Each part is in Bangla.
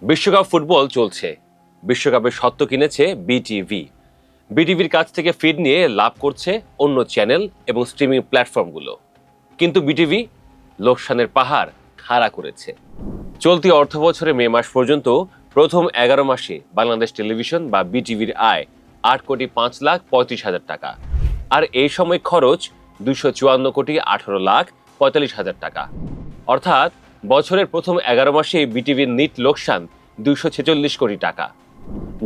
বিশ্বকাপ ফুটবল চলছে। বিশ্বকাপের স্বত্ব কিনেছে বিটিভি। বিটিভির কাছ থেকে ফিড নিয়ে লাভ করছে অন্য চ্যানেল এবং স্ট্রিমিং প্ল্যাটফর্মগুলো। কিন্তু বিটিভি লোকসানের পাহাড় খাড়া করেছে। চলতি অর্থবছরে মে মাস পর্যন্ত প্রথম 11 মাসে বাংলাদেশ টেলিভিশন বা বিটিভির আয় 8,05,35,000 টাকা, আর এই সময় খরচ 254,18,45,000 টাকা। অর্থাৎ বছরের প্রথম 11 মাসে বিটিভির নিট লোকসান 246 কোটি টাকা।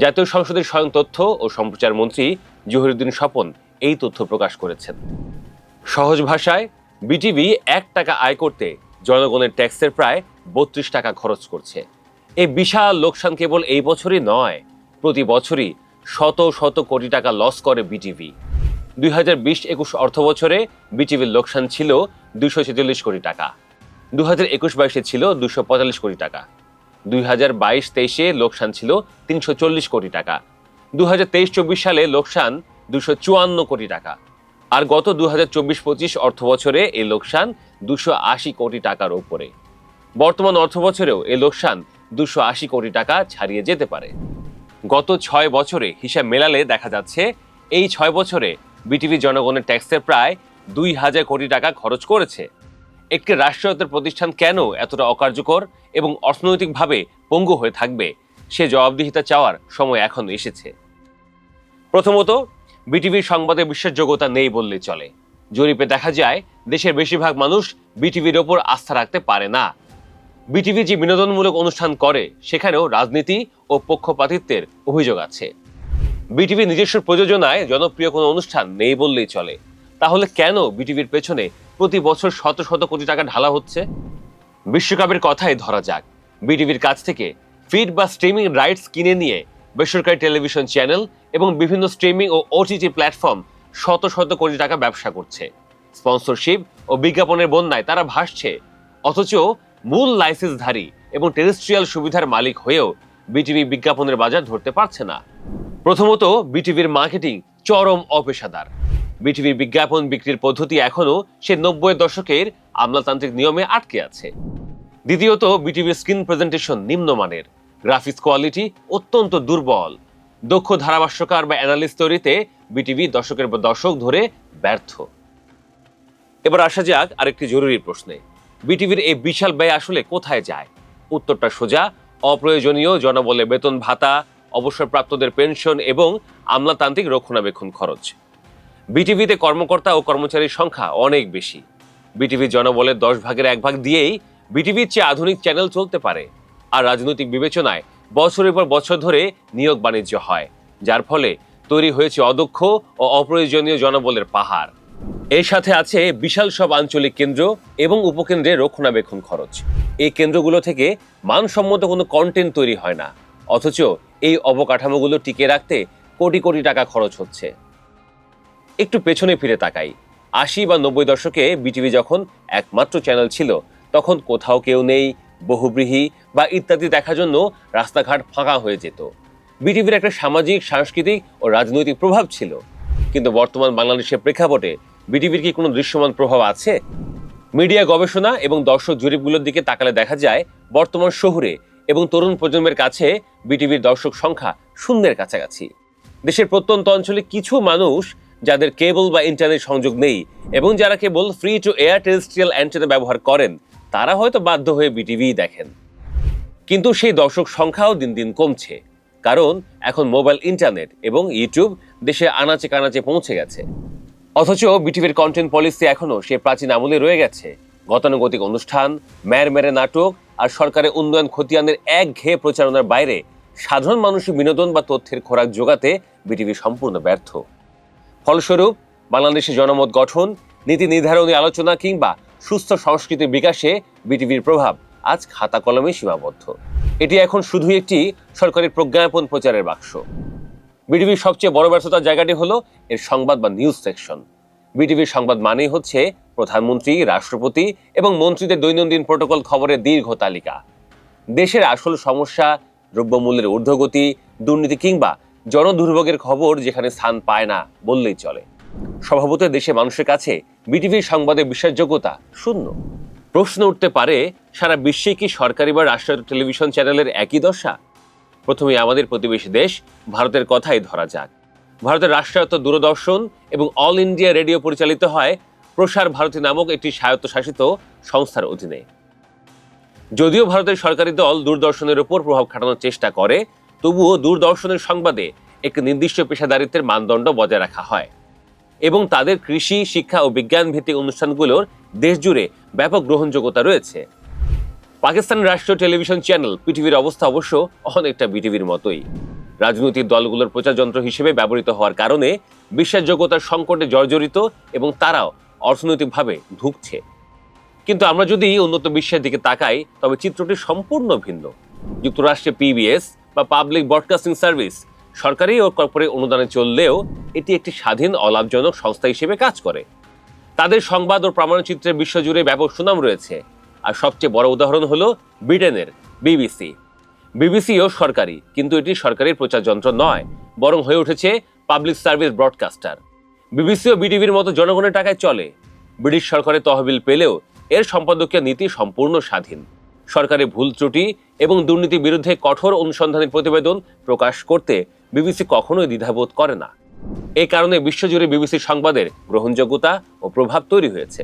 জাতীয় সংসদের স্বয়ং তথ্য ও সম্প্রচার মন্ত্রী জহিরুদ্দিন স্বপন এই তথ্য প্রকাশ করেছেন। সহজ ভাষায়, বিটিভি 1 টাকা আয় করতে জনগণের ট্যাক্সের প্রায় 32 টাকা খরচ করছে। এই বিশাল লোকসান কেবল এই বছরই নয়, প্রতি বছরই শত শত কোটি টাকা লস করে বিটিভি। 2020-21 অর্থ বছরে বিটিভির লোকসান ছিল 246 কোটি টাকা, 2021-22 ছিল 245 কোটি টাকা, 2022-23 লোকসান ছিল 340 কোটি টাকা, 2023-24 সালে লোকসান 254 কোটি টাকা, আর গত 2024-25 অর্থ বছরে এই লোকসান 280 কোটি টাকার উপরে। বর্তমান অর্থ বছরেও এই লোকসান 280 কোটি টাকা ছাড়িয়ে যেতে পারে। গত 6 বছরে হিসাব মেলালে দেখা যাচ্ছে এই 6 বছরে বিটিভি জনগণের ট্যাক্সের প্রায় 2000 কোটি টাকা খরচ করেছে। একটি রাষ্ট্রায়ত্ত প্রতিষ্ঠান কেন এতটা অকার্যকর এবং অর্থনৈতিকভাবে পঙ্গু হয়ে থাকবে, সে জবাবদিহিতা চাওয়ার সময় এখন এসেছে। প্রথমত, বিটিভির সংবাদে বিশ্বাসযোগ্যতা নেই বললেই চলে। জরিপে দেখা যায় দেশের বেশিরভাগ মানুষ বিটিভির ওপর আস্থা রাখতে পারে না। বিটিভি যে বিনোদনমূলক অনুষ্ঠান করে সেখানেও রাজনীতি ও পক্ষপাতিত্বের অভিযোগ আছে। বিটিভি নিজস্ব প্রযোজনায় জনপ্রিয় কোনো অনুষ্ঠান নেই বললেই চলে। তাহলে কেন বিটিভির পেছনে প্রতি বছর শত শত কোটি টাকা ঢালা হচ্ছে? বিশ্বকাপের কথাই ধরা যাক। বিটিভির কাছ থেকে ফিড বা স্ট্রিমিং রাইটস কিনে নিয়ে বেসরকারি টেলিভিশন চ্যানেল এবং বিভিন্ন স্ট্রিমিং ও ওটিটি প্ল্যাটফর্ম শত শত কোটি টাকা ব্যবসা করছে। স্পন্সরশিপ ও বিজ্ঞাপনের বন্যায় তারা ভাসছে, অথচ মূল লাইসেন্সধারী এবং টেরেস্ট্রিয়াল সুবিধার মালিক হয়েও বিটিভি বিজ্ঞাপনের বাজার ধরতে পারছে না। প্রথমত, বিটিভির মার্কেটিং চরম অপেশাদার। বিটিভির বিজ্ঞাপন বিক্রির পদ্ধতি এখনো সে 90-এর দশকের আমলাতান্ত্রিক নিয়মে আটকে আছে। দ্বিতীয়ত, বিটিভির স্ক্রিন প্রেজেন্টেশন নিম্নমানের, গ্রাফিক্স কোয়ালিটি অত্যন্ত দুর্বল। দক্ষ ধারাভাষ্যকার বা অ্যানালিস্ট তৈরিতে বিটিভি দশকের পর দশক ধরে ব্যর্থ। এবার আসা যাক আরেকটি জরুরি প্রশ্নে, বিটিভির এই বিশাল ব্যয় আসলে কোথায় যায়? উত্তরটা সোজা, অপ্রয়োজনীয় জনবলের বেতন ভাতা, অবসরপ্রাপ্তদের পেনশন এবং আমলাতান্ত্রিক রক্ষণাবেক্ষণ খরচ। বিটিভিতে কর্মকর্তা ও কর্মচারীর সংখ্যা অনেক বেশি। বিটিভি জনবলের 10 ভাগের 1 ভাগ দিয়েই বিটিভির চেয়ে আধুনিক চ্যানেল চলতে পারে। আর রাজনৈতিক বিবেচনায় বছরের পর বছর ধরে নিয়োগ বাণিজ্য হয়, যার ফলে তৈরি হয়েছে অদক্ষ ও অপ্রয়োজনীয় জনবলের পাহাড়। এর সাথে আছে বিশাল সব আঞ্চলিক কেন্দ্র এবং উপকেন্দ্রের রক্ষণাবেক্ষণ খরচ। এই কেন্দ্রগুলো থেকে মানসম্মত কোনো কন্টেন্ট তৈরি হয় না, অথচ এই অবকাঠামোগুলো টিকিয়ে রাখতে কোটি কোটি টাকা খরচ হচ্ছে। একটু পেছনে ফিরে তাকাই। 80 বা 90 দশকে বিটিভি যখন একমাত্র চ্যানেল ছিল, তখন কোথাও কেউ নেই, বহুব্রীহি বা ইত্যাদি দেখার জন্য রাস্তাঘাট ফাঁকা হয়ে যেত। বিটিভির একটা সামাজিক, সাংস্কৃতিক ও রাজনৈতিক প্রভাব ছিল। কিন্তু বর্তমান বাংলাদেশের প্রেক্ষাপটে বিটিভির কি কোনো দৃশ্যমান প্রভাব আছে? মিডিয়া গবেষণা এবং দর্শক জরিপগুলোর দিকে তাকালে দেখা যায় বর্তমান শহুরে এবং তরুণ প্রজন্মের কাছে বিটিভির দর্শক সংখ্যা শূন্যের কাছাকাছি। দেশের প্রত্যন্ত অঞ্চলে কিছু মানুষ যাদের কেবল বা ইন্টারনেট সংযোগ নেই এবং যারা কেবল free to air terrestrial antenna ব্যবহার করেন, তারা হয়তো বাধ্য হয়ে বিটিভিই দেখেন। কিন্তু সেই দর্শক সংখ্যাও দিন দিন কমছে, কারণ এখন মোবাইল ইন্টারনেট এবং ইউটিউব দেশে আনাচে কানাচে পৌঁছে গেছে। অথচ বিটিভির কন্টেন্ট পলিসি এখনো সে প্রাচীন আমলে রয়ে গেছে। গতানুগতিক অনুষ্ঠান, মেরে নাটক আর সরকারের উন্নয়ন খতিয়ানের একঘেয়ে প্রচারণার বাইরে সাধারণ মানুষের বিনোদন বা তথ্যের খোরাক জোগাতে বিটিভি সম্পূর্ণ ব্যর্থ। ফলস্বরূপ বাংলাদেশের জনমত গঠন, নীতি নির্ধারণী আলোচনা কিংবা সুস্থ সংস্কৃতির বিকাশে বিটিভির প্রভাব আজ খাতা কলমে সীমাবদ্ধ। এটি এখন শুধুই একটি সরকারি প্রজ্ঞাপন প্রচারের বাক্স। বিটিভির সবচেয়ে বড় ব্যর্থতার জায়গাটি হলো এর সংবাদ বা নিউজ সেকশন। বিটিভির সংবাদ মানেই হচ্ছে প্রধানমন্ত্রী, রাষ্ট্রপতি এবং মন্ত্রীদের দৈনন্দিন প্রোটোকল খবরের দীর্ঘ তালিকা। দেশের আসল সমস্যা, দ্রব্যমূল্যের ঊর্ধ্বগতি, দুর্নীতি কিংবা জনদুর্ভোগের খবর যেখানে স্থান পায় না বললেই চলে। স্বভাবতই দেশে মানুষের কাছে বিটিভির সংবাদের বিশ্বাসযোগ্যতা শূন্য। প্রশ্ন উঠতে পারে, সারা বিশ্বে কি সরকারি বা রাষ্ট্রায়ত্ত টেলিভিশন চ্যানেলের একই দশা? প্রথমে আমাদের প্রতিবেশী দেশ ভারতের কথাই ধরা যাক। ভারতের রাষ্ট্রায়ত্ত দূরদর্শন এবং অল ইন্ডিয়া রেডিও পরিচালিত হয় প্রসার ভারতী নামক একটি স্বায়ত্তশাসিত সংস্থার অধীনে। যদিও ভারতের সরকারি দল দূরদর্শনের উপর প্রভাব খাটানোর চেষ্টা করে, তবুও দূরদর্শনের সংবাদে একটি নির্দিষ্ট পেশাদারিত্বের মানদণ্ড বজায় রাখা হয় এবং তাদের কৃষি, শিক্ষা ও বিজ্ঞান ভিত্তিক অনুষ্ঠানগুলোর দেশজুড়ে ব্যাপক গ্রহণযোগ্যতা রয়েছে। পাকিস্তানের রাষ্ট্রীয় টেলিভিশন চ্যানেল পিটিভির অবস্থা অবশ্য অনেকটা বিটিভির মতোই। রাজনৈতিক দলগুলোর প্রচারযন্ত্র হিসেবে ব্যবহৃত হওয়ার কারণে বিশ্বাসযোগ্যতার সংকটে জর্জরিত এবং তারাও অর্থনৈতিকভাবে ধুঁকছে। কিন্তু আমরা যদি উন্নত বিশ্বের দিকে তাকাই, তবে চিত্রটি সম্পূর্ণ ভিন্ন। যুক্তরাষ্ট্রে পিবিএস বা পাবলিক ব্রডকাস্টিং সার্ভিস সরকারি ও কর্পোরেট অনুদানে চললেও এটি একটি স্বাধীন অলাভজনক সংস্থা হিসেবে কাজ করে। তাদের সংবাদ ও প্রামাণ্যচিত্রের বিশ্বজুড়ে ব্যাপক সুনাম রয়েছে। আর সবচেয়ে বড় উদাহরণ হলো ব্রিটেনের বিবিসি। বিবিসিও সরকারি, কিন্তু এটি সরকারের প্রচারযন্ত্র নয়, বরং হয়ে উঠেছে পাবলিক সার্ভিস ব্রডকাস্টার। বিবিসিও বিটিভির মতো জনগণের টাকায় চলে। ব্রিটিশ সরকারের তহবিল পেলেও এর সম্পাদকীয় নীতি সম্পূর্ণ স্বাধীন। সরকারের ভুল ত্রুটি এবং দুর্নীতির বিরুদ্ধে কঠোর অনুসন্ধানী প্রতিবেদন প্রকাশ করতে বিবিসি কখনোই দ্বিধাবোধ করে না। এই কারণে বিশ্বজুড়ে বিবিসির সংবাদের গ্রহণযোগ্যতা ও প্রভাব তৈরি হয়েছে।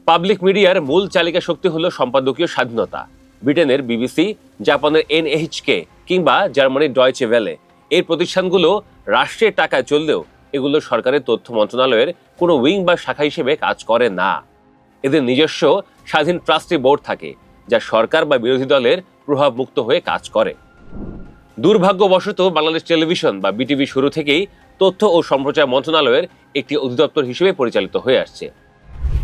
পাবলিক মিডিয়ার মূল চালিকা শক্তি হলো সম্পাদকীয় স্বাধীনতা। ব্রিটেনের বিবিসি, জাপানের এনএইচকে কিংবা জার্মানির ডয়েচে ভেলে, এই প্রতিষ্ঠানগুলো রাষ্ট্রের টাকায় চললেও এগুলো সরকারের তথ্য মন্ত্রণালয়ের কোনো উইং বা শাখা হিসেবে কাজ করে না। এদের নিজস্ব স্বাধীন ট্রাস্টি বোর্ড থাকে, যা সরকার বা বিরোধী দলের প্রভাব মুক্ত হয়ে কাজ করে। দুর্ভাগ্যবশত বাংলাদেশ টেলিভিশন বা বিটিভি শুরু থেকেই তথ্য ও সম্প্রচার মন্ত্রণালয়ের একটি অধিদপ্তর হিসেবে পরিচালিত হয়ে আসছে।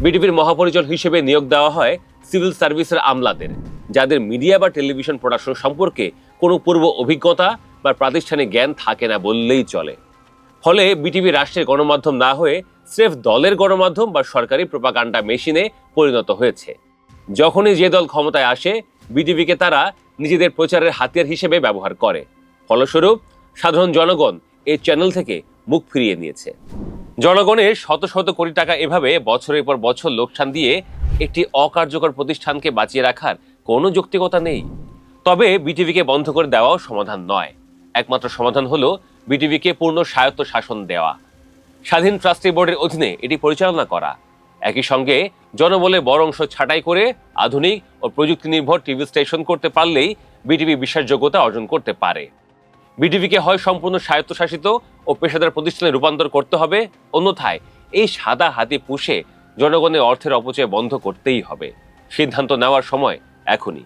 বিটিভির মহাপরিচালক হিসেবে নিয়োগ দেওয়া হয় সিভিল সার্ভিসের আমলাদের, যাদের মিডিয়া বা টেলিভিশন প্রোডাকশন সম্পর্কে কোনো পূর্ব অভিজ্ঞতা বা প্রাতিষ্ঠানিক জ্ঞান থাকে না বললেই চলে। ফলে বিটিভি রাষ্ট্রের গণমাধ্যম না হয়ে স্রেফ দলের গণমাধ্যম বা সরকারি প্রোপাগান্ডা মেশিনে পরিণত হয়েছে। যখনই যে দল ক্ষমতায় আসে, বিটিভিকে তারা নিজেদের প্রচারের হাতিয়ার হিসেবে ব্যবহার করে। ফলস্বরূপ সাধারণ জনগণ এই চ্যানেল থেকে মুখ ফিরিয়ে নিয়েছে। জনগণের শত শত কোটি টাকা এভাবে বছরের পর বছর লোকসান দিয়ে একটি অকার্যকর প্রতিষ্ঠানকে বাঁচিয়ে রাখার কোনো যৌক্তিকতা নেই। তবে বিটিভিকে বন্ধ করে দেওয়াও সমাধান নয়। একমাত্র সমাধান হলো বিটিভিকে পূর্ণ স্বায়ত্ত শাসন দেওয়া, স্বাধীন ট্রাস্টি বোর্ডের অধীনে এটি পরিচালনা করা। একই সঙ্গে জনবলের বড় অংশ ছাঁটাই করে আধুনিক ও প্রযুক্তি নির্ভর টিভি স্টেশন করতে পারলেই বিটিভি বিশ্বাসযোগ্যতা অর্জন করতে পারে। বিটিভিকে হয় সম্পূর্ণ স্বায়ত্তশাসিত ও পেশাদার প্রতিষ্ঠানে রূপান্তর করতে হবে, অন্যথায় এই সাদা হাতি পুষে জনগণের অর্থের অপচয় বন্ধ করতেই হবে। সিদ্ধান্ত নেওয়ার সময় এখনই।